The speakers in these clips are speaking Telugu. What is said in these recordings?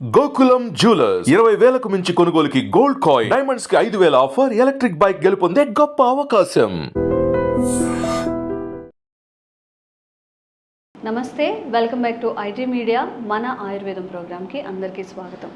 గోకులం జ్యువెలర్స్ 20,000కు మించి కొనుగోలుకి గోల్డ్ కాయిన్, డైమండ్స్ కి 5,000 ఆఫర్, ఎలక్ట్రిక్ బైక్ గెలుపొందే గొప్ప అవకాశం. నమస్తే, welcome back to IT media. మన ఆయుర్వేదం ప్రోగ్రామ్కి అందరికీ స్వాగతం.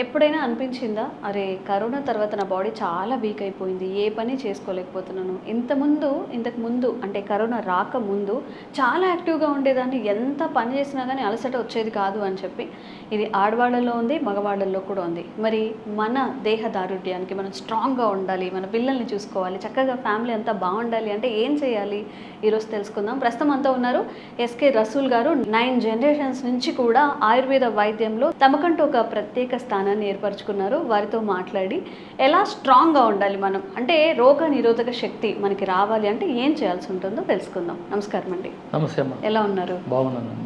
ఎప్పుడైనా అనిపించిందా, అరే కరోనా తర్వాత నా బాడీ చాలా వీక్ అయిపోయింది, ఏ పని చేసుకోలేకపోతున్నాను. ఇంతకు ముందు అంటే కరోనా రాకముందు చాలా యాక్టివ్గా ఉండేదాన్ని, ఎంత పని చేసినా కానీ అలసట వచ్చేది కాదు అని చెప్పి. ఇది ఆడవాళ్ళలో ఉంది, మగవాళ్ళల్లో కూడా ఉంది. మరి మన దేహ దారుఢ్యానికి మనం స్ట్రాంగ్గా ఉండాలి, మన పిల్లల్ని చూసుకోవాలి, చక్కగా ఫ్యామిలీ అంతా బాగుండాలి అంటే ఏం చేయాలి, ఈరోజు తెలుసుకుందాం. ప్రస్తుతం అంతా ఉన్నారు ఎస్కే రసూల్ గారు. 9 జనరేషన్స్ నుంచి కూడా ఆయుర్వేద వైద్యంలో తమకంటూ ఒక ప్రత్యేక స్థానాన్ని ఏర్పరచుకున్నారు. వారితో మాట్లాడి ఎలా స్ట్రాంగ్గా ఉండాలి మనం, అంటే రోగ నిరోధక శక్తి మనకి రావాలి అంటే ఏం చేయాల్సి ఉంటుందో తెలుసుకుందాం. నమస్కారం అండి. నమస్తే అమ్మా. ఎలా ఉన్నారు? బాగున్నాను.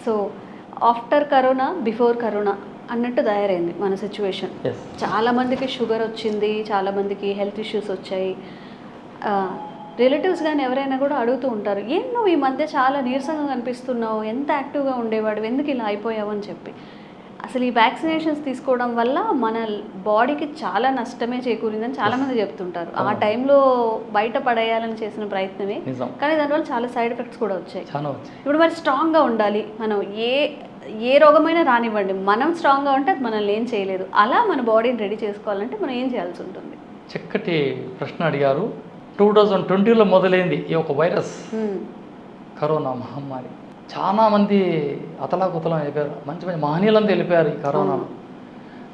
So after corona before corona అన్నట్టు తయారైంది మన సిచ్యువేషన్. చాలామందికి షుగర్ వచ్చింది, చాలామందికి హెల్త్ ఇష్యూస్ వచ్చాయి. రిలేటివ్స్ కానీ ఎవరైనా కూడా అడుగుతూ ఉంటారు, ఏం నువ్వు ఈ మధ్య చాలా నీరసంగా కనిపిస్తున్నావు, ఎంత యాక్టివ్గా ఉండేవాడు, ఎందుకు ఇలా అయిపోయావు అని చెప్పి. అసలు ఈ వ్యాక్సినేషన్స్ తీసుకోవడం వల్ల మన బాడీకి చాలా నష్టమే చేకూరిందని చాలామంది చెప్తుంటారు. ఆ టైంలో బయట పడేయాలని చేసిన ప్రయత్నమే, కానీ దానివల్ల చాలా సైడ్ ఎఫెక్ట్స్ కూడా వచ్చాయి. ఇప్పుడు మరి స్ట్రాంగ్గా ఉండాలి మనం, ఏ రోగమైనా రానివ్వండి, మనం స్ట్రాంగ్గా ఉంటే అది మనల్ని ఏం చేయలేదు. అలా మన బాడీని రెడీ చేసుకోవాలంటే మనం ఏం చేయాల్సి ఉంటుంది? చక్కటి ప్రశ్న అడిగారు. 2020లో మొదలైంది ఈ ఒక వైరస్, కరోనా మహమ్మారి. చాలామంది అతలాకుతలం అయిపోయారు, మంచి మంచి మహనీయులంతా వెళ్ళిపోయారు ఈ కరోనాలో.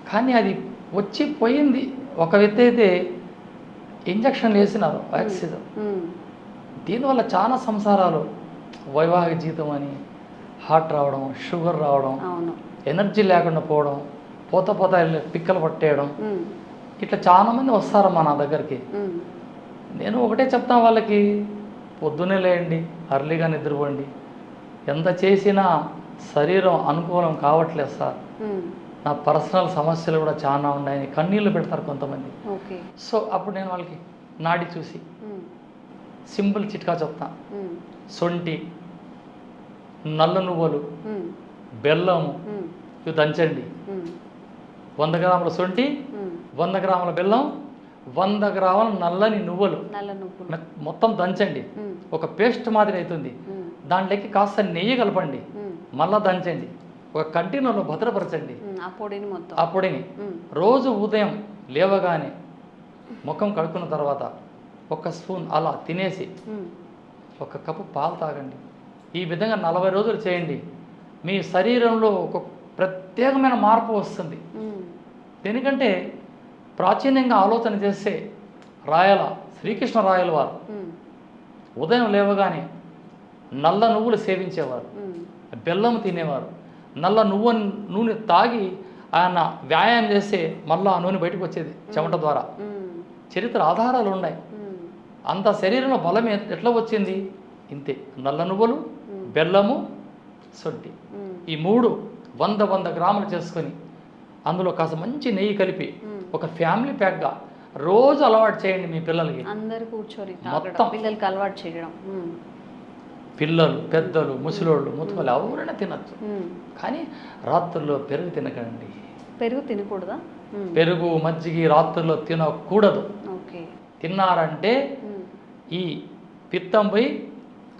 కానీ అది వచ్చి పోయింది. ఒక వ్యక్తి అయితే ఇంజక్షన్లు వేసినారు, వ్యాక్సిన్. దీనివల్ల చాలా సంసారాలు, వైవాహిక జీవితం అని, హార్ట్ రావడం, షుగర్ రావడం, ఎనర్జీ లేకుండా పోవడం, పోత పిక్కలు పట్టేయడం, ఇట్లా చాలామంది వస్తారమ్మా నా దగ్గరికి. నేను ఒకటే చెప్తాను వాళ్ళకి, పొద్దునే లేయండి, అర్లీగా నిద్రపోండి. ఎంత చేసినా శరీరం అనుకూలం కావట్లేదు సార్, నా పర్సనల్ సమస్యలు కూడా చాలా ఉన్నాయని కన్నీళ్ళు పెడతారు కొంతమంది. సో అప్పుడు నేను వాళ్ళకి నాడి చూసి సింపుల్ చిట్కా చెప్తాను. సొంటి, నల్ల నువ్వులు, బెల్లము ఇవి దంచండి. 100 గ్రాముల సొంటి, 100 గ్రాముల బెల్లం, 100 గ్రాముల నల్లని నువ్వులు మొత్తం దంచండి. ఒక పేస్ట్ మాదిరి అవుతుంది. దాంట్లోకి కాస్త నెయ్యి కలపండి, మళ్ళా దంచండి, ఒక కంటైనర్లో భద్రపరచండి. ఆ పొడిని రోజు ఉదయం లేవగానే ముఖం కడుక్కున్న తర్వాత 1 స్పూన్ అలా తినేసి 1 కప్పు పాలు తాగండి. ఈ విధంగా 40 రోజులు చేయండి. మీ శరీరంలో ఒక ప్రత్యేకమైన మార్పు వస్తుంది. ఎందుకంటే ప్రాచీనంగా ఆలోచన చేస్తే శ్రీకృష్ణ రాయల వారు ఉదయం లేవగానే నల్ల నువ్వులు సేవించేవారు, బెల్లం తినేవారు, నల్ల నూనె తాగి ఆయన వ్యాయామం చేస్తే మళ్ళీ ఆ నూనె బయటకు వచ్చేది చెమట ద్వారా. చరిత్ర ఆధారాలు ఉన్నాయి. అంత శరీరంలో బలం ఎట్లా వచ్చింది? ఇంతే, నల్ల నువ్వులు, బెల్లము, సొంటి, ఈ 3 100 గ్రాములు చేసుకొని అందులో కాస్త మంచి నెయ్యి కలిపి ఒక ఫ్యామిలీ ప్యాక్గా రోజు అలవాటు చేయండి మీ పిల్లలకి. అందరు కూర్చొని మొత్తం పిల్లలకి అలవాటు చేయడం. పిల్లలు, పెద్దలు, ముసలోళ్ళు, ముతుకలు ఎవరైనా తినచ్చు. కానీ రాత్రుల్లో పెరుగు తినకండి. పెరుగు తినకూడదా? పెరుగు, మజ్జిగ రాత్రుల్లో తినకూడదు. తిన్నారంటే ఈ పిత్తం పోయి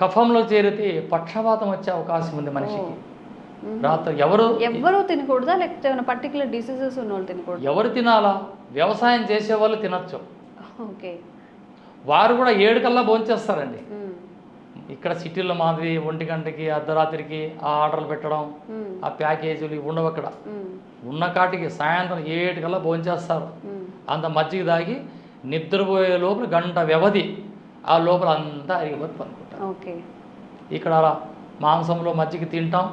కఫంలో చేరితే పక్షవాతం వచ్చే అవకాశం ఉంది మనిషికి. రాత్రి ఎవరు తినకూడదా, లేకపోతే ఏమైనా పర్టికులర్ డిసీజెస్ ఉన్న వాళ్ళు తినకూడదు? ఎవరు తినాలా? వ్యవసాయం చేసే వాళ్ళు తినచ్చు. వారు కూడా 7 కల్లా భోంచేస్తారండి. ఇక్కడ సిటీలో మాదిరి 1 గంటకి అర్ధరాత్రికి ఆ ఆర్డర్లు పెట్టడం, ఆ ప్యాకేజీలు ఉండవు. అక్కడ ఉన్న కాటికి సాయంత్రం 7 కల్లా భోంచేస్తారు. అంత మజ్జిగ తాగి నిద్రపోయే లోపల గంట వ్యవధి, ఆ లోపల అంతా అరిగిపోతే పనుకుంటాం. ఇక్కడ మాంసంలో మజ్జిగ తింటాం,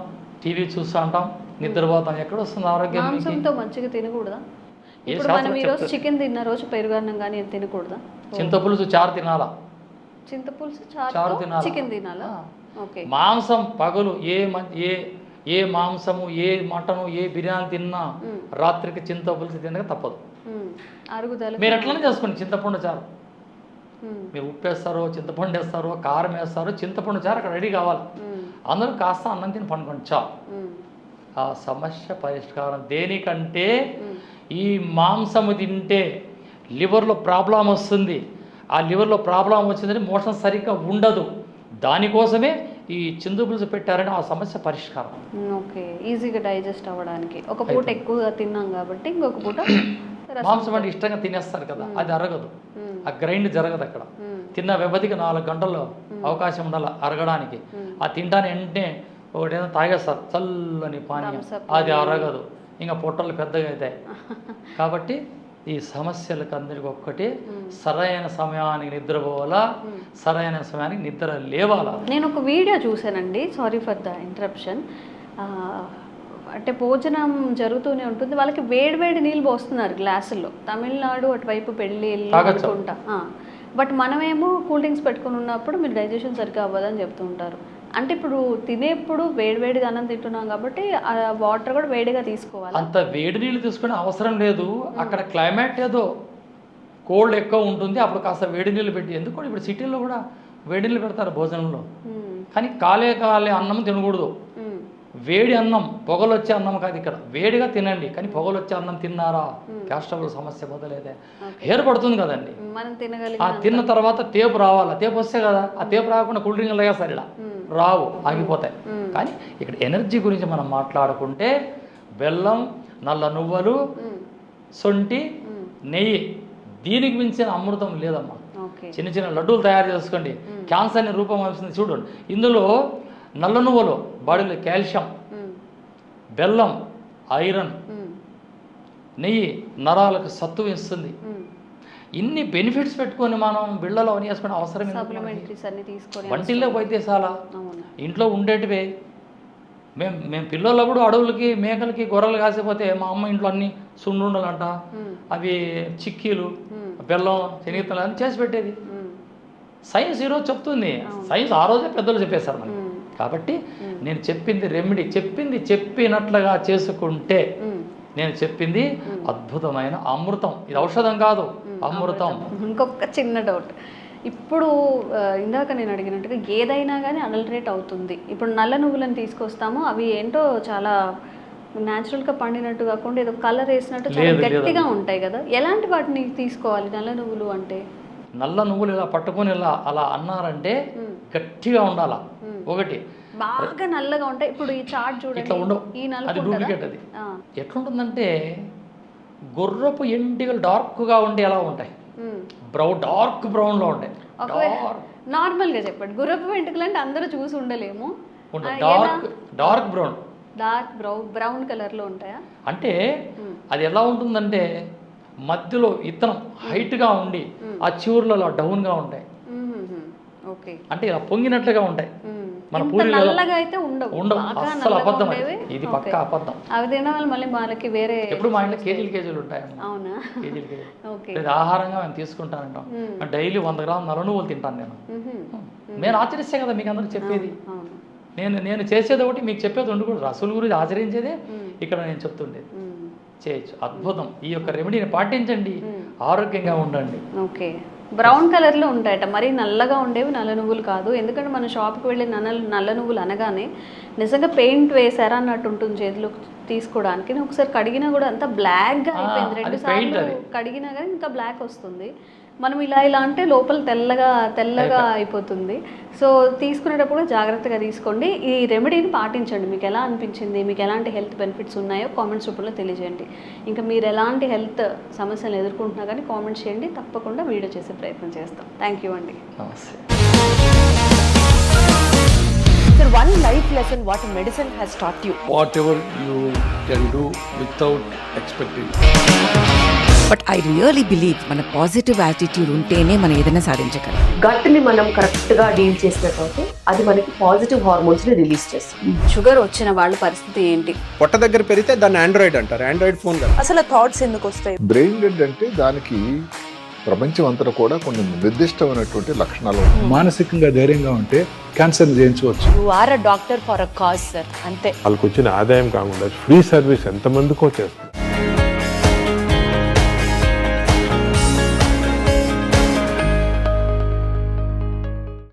టీవీ చూస్తూ ఉంటాం, నిద్రపోతాం. ఎక్కడ వస్తుంది ఆరోగ్యం? మాంసంతో మజ్జిగ తినకూడదా? ఇప్పుడు మనం ఈరోజు చికెన్ తిన్న రోజు పెరుగన్నం కానీ తినకూడదా? చింతపులుసు చారు తినాలా? చింతపులుసు చారు తినాలా? చికెన్ తినాలా? మాంసం పగలు ఏ మాంసము, ఏ మటను, ఏ బిర్యానీ తిన్నా రాత్రికి చింతపులుసు తినక తప్పదు. మీరు ఎట్లనే చేసుకోండి. చింతపండు చారు మీరు ఉప్పు వేస్తారో, చింతపండు వేస్తారో, కారం వేస్తారో, చింతపండు చారు అక్కడ రెడీ కావాలి. అందరూ కాస్త అన్నం తిని పండుకోండి చాలు. ఆ సమస్య పరిష్కారం దేనికంటే ఈ మాంసము తింటే లివర్లో ప్రాబ్లం వస్తుంది. ఆ లివర్లో ప్రాబ్లం వచ్చిందంటే మోషన్ సరిగ్గా ఉండదు. దానికోసమే ఈ చిందు పులుసు పెట్టారని ఆ సమస్య పరిష్కారం. ఓకే, ఈజీగా డైజెస్ట్ అవ్వడానికి. ఒక పూట ఎక్కువగా తిన్నాం కాబట్టి ఇంకొక పూట మాంసం అంటే ఇష్టంగా తినేస్తారు కదా, అది అరగదు, ఆ గ్రైండ్ జరగదు అక్కడ. తిన్న వ్యవధికి 4 గంటల్లో అవకాశం ఉండాలి అరగడానికి. ఆ తింటాను వెంటనే ఒకటి ఏదో తాగేస్తారు చల్లని పానీయం, అది అరగదు, ఇంకా పొట్టలు పెద్దగా అవుతాయి. కాబట్టి ఈ సమస్యలకు అందరికి ఒక్కటి, సరైన సమయానికి నిద్రపోవాలా, సరైన సమయానికి నిద్ర లేవాలా. నేను ఒక వీడియో చూశానండి, సారీ ఫర్ ద ఇంటరప్షన్. అంటే భోజనం జరుగుతూనే ఉంటుంది, వాళ్ళకి వేడి నీళ్ళు పోస్తున్నారు గ్లాసుల్లో. తమిళనాడు అటువైపు పెళ్ళి అనుకుంటా. బట్ మనమేమో కూల్ డ్రింక్స్ పెట్టుకుని ఉన్నప్పుడు మీరు డైజెషన్ సరిగ్గా అవ్వదని చెప్తూ ఉంటారు. అంటే ఇప్పుడు తినేప్పుడు వేడిగా అన్నం తింటున్నాం కాబట్టి ఆ వాటర్ కూడా వేడిగా తీసుకోవాలి. అంత వేడి నీళ్ళు తీసుకునే అవసరం లేదు. అక్కడ క్లైమేట్ ఏదో కోల్డ్ ఎక్కువ ఉంటుంది, అప్పుడు కాస్త వేడి నీళ్ళు పెట్టి. ఎందుకంటే ఇప్పుడు సిటీలో కూడా వేడి నీళ్ళు పెడతారు భోజనంలో, కానీ కాలే అన్నం తినకూడదు. వేడి అన్నం, పొగలు వచ్చే అన్నం కాదు ఇక్కడ. వేడిగా తినండి, కానీ పొగలు వచ్చే అన్నం తిన్నారా గ్యాస్ట్రబుల్ సమస్య మొదలైతే ఏర్పడుతుంది కదండి. ఆ తిన్న తర్వాత తేపు రావాలా, తేపు వస్తే కదా. ఆ తేపు రాకుండా కూల్ డ్రింక్ లేక సరే రావు, ఆగిపోతాయి. కానీ ఇక్కడ ఎనర్జీ గురించి మనం మాట్లాడుకుంటే బెల్లం, నల్ల నువ్వులు, సొంటి, నెయ్యి, దీనికి మించిన అమృతం లేదమ్మా. చిన్న లడ్డూలు తయారు చేసుకోండి, క్యాన్సర్ని రూపం వస్తుంది చూడండి. ఇందులో నల్ల నువ్వులు బాడీలో కాల్షియం, బెల్లం ఐరన్, నెయ్యి నరాలకు సత్తువ ఇస్తుంది. ఇన్ని బెనిఫిట్స్ పెట్టుకొని మనం బిళ్ళలో అని వేసుకునే అవసరం వంటిల్లో వైద్యశాల ఇంట్లో ఉండేటివే. మేము పిల్లలప్పుడు అడవులకి మేకలకి గొర్రెలు కాసిపోతే మా అమ్మ ఇంట్లో అన్ని సున్నుండలంట, అవి చిక్కీలు, బెల్లం, శనగలు అని చేసి పెట్టేది. సైన్స్ ఈరోజు చెప్తుంది, సైన్స్ ఆ రోజే పెద్దలు చెప్పేశారు మనకి. కాబట్టి నేను చెప్పింది రెమెడీ, చెప్పినట్లుగా చేసుకుంటే నేను చెప్పింది అద్భుతమైన అమృతం. ఇది ఔషధం కాదు, అమృతం. ఇంకొక చిన్న డౌట్, ఇప్పుడు ఇందాక నేను అడిగినట్టుగా ఏదైనా కానీ అడల్టరేట్ అవుతుంది. ఇప్పుడు నల్ల నువ్వులను తీసుకొస్తాము, అవి ఏంటో చాలా న్యాచురల్గా పండినట్టు కాకుండా ఏదో కలర్ వేసినట్టు చాలా గట్టిగా ఉంటాయి కదా. ఎలాంటి వాటిని తీసుకోవాలి నల్ల నువ్వులు అంటే? నల్ల నువ్వులు ఇలా పట్టుకొని అలా అన్నారంటే గట్టిగా ఉండాలా. ఒకటి బాగా నల్లగా ఉంటాయి. ఇప్పుడు ఈ చాట్ చూడండి, ఇట్లా ఉండవు, అది డూప్లికేట్. అది ఎట్లుంటుందంటే గుర్రపు ఎంటికలు డార్క్గా ఉండి ఎలా ఉంటాయి, డార్క్ బ్రౌన్లో ఉంటాయి. నార్మల్గా చెప్పండి, గుర్రపు వెంట్రుకలు అంటే అందరూ చూసి ఉండలేము. డార్క్ బ్రౌన్ కలర్లో ఉంటాయా? అంటే అది ఎలా ఉంటుందంటే మధ్యలో ఇత్తనం హైట్గా ఉండి ఆ చివర్లలో డౌన్గా ఉంటాయి. అంటే ఇలా పొంగినట్లుగా ఉంటాయి. మన నల్లగా అయితే ఉండవు, అసలు అబద్ధం. ఇది పక్కా అబద్ధం. అవి తినడం వల్ల మళ్ళీ వాళ్ళకి వేరే ఎప్పుడు మా ఇంట్లో కేజీలు ఉంటాయి. అవునా? కేజీలు ఆహారంగా మేము తీసుకుంటానంటాం. డైలీ 100 గ్రాముల నల్ల నువ్వులు తింటాను నేను. నేను ఆచరిస్తే కదా మీకు అందరికి చెప్పేది. నేను చేసేది ఒకటి, మీకు చెప్పేది ఉండకూడదు. రసూల్ గురించి ఆచరించేదే ఇక్కడ నేను చెప్తుండేది. చేయొచ్చు, అద్భుతం. ఈ యొక్క రెమెడీని పాటించండి, ఆరోగ్యంగా ఉండండి. ఓకే, బ్రౌన్ కలర్లో ఉంటాయట, మరీ నల్లగా ఉండేవి నల్ల నువ్వులు కాదు. ఎందుకంటే మన షాప్కి వెళ్ళి నల్ల నువ్వులు అనగానే నిజంగా పెయింట్ వేసారా అన్నట్టు ఉంటుంది చేతిలో తీసుకోవడానికి. ఒకసారి కడిగినా కూడా అంతా బ్లాక్గా అయిపోయింది. 2 సార్లు కడిగినా కానీ ఇంకా బ్లాక్ వస్తుంది. మనం ఇలా అంటే లోపల తెల్లగా అయిపోతుంది. సో తీసుకునేటప్పుడు జాగ్రత్తగా తీసుకోండి. ఈ రెమెడీని పాటించండి. మీకు ఎలా అనిపించింది, మీకు ఎలాంటి హెల్త్ బెనిఫిట్స్ ఉన్నాయో కామెంట్స్ రూపంలో తెలియజేయండి. ఇంకా మీరు ఎలాంటి హెల్త్ సమస్యలు ఎదుర్కొంటున్నా కానీ కామెంట్స్ చేయండి, తప్పకుండా వీడియో చేసే ప్రయత్నం చేస్తాం. థ్యాంక్ యూ అండి. నమస్తే. Sir, one life lesson what medicine has taught you. Whatever you can do without expecting. But I really believe మన పాజిటివ్ యాటిట్యూడ్ ఉంటేనే మనం ఏదైనా సాధించగలం. గట్ని మనం కరెక్ట్గా డీల్ చేసినట్లయితే అది మనకి పాజిటివ్ హార్మోన్స్ని రిలీజ్ చేస్తుంది. షుగర్ వచ్చిన వాళ్ళ పరిస్థితి ఏంటి? పొట్ట దగ్గర పెరిగితే దాన్ని ఆండ్రాయిడ్ అంటారు, ఆండ్రాయిడ్ ఫోన్ కదా. అసలు థాట్స్ ఎందుకు వస్తాయి? బ్రెయిన్ డెడ్ అంటే దానికి ప్రపంచం అంతా కూడా కొన్ని నిర్దిష్టమైనటువంటి లక్షణాలు ఉన్నాయి. మానసికంగా ధైర్యంగా ఉంటే క్యాన్సర్ జయించవచ్చు. You are a doctor for a cause, sir. అంతే. వాళ్ళకి వచ్చిన ఆదాయం కాకుండా ఫ్రీ సర్వీస్ ఎంతమందికో చేస్తుంది.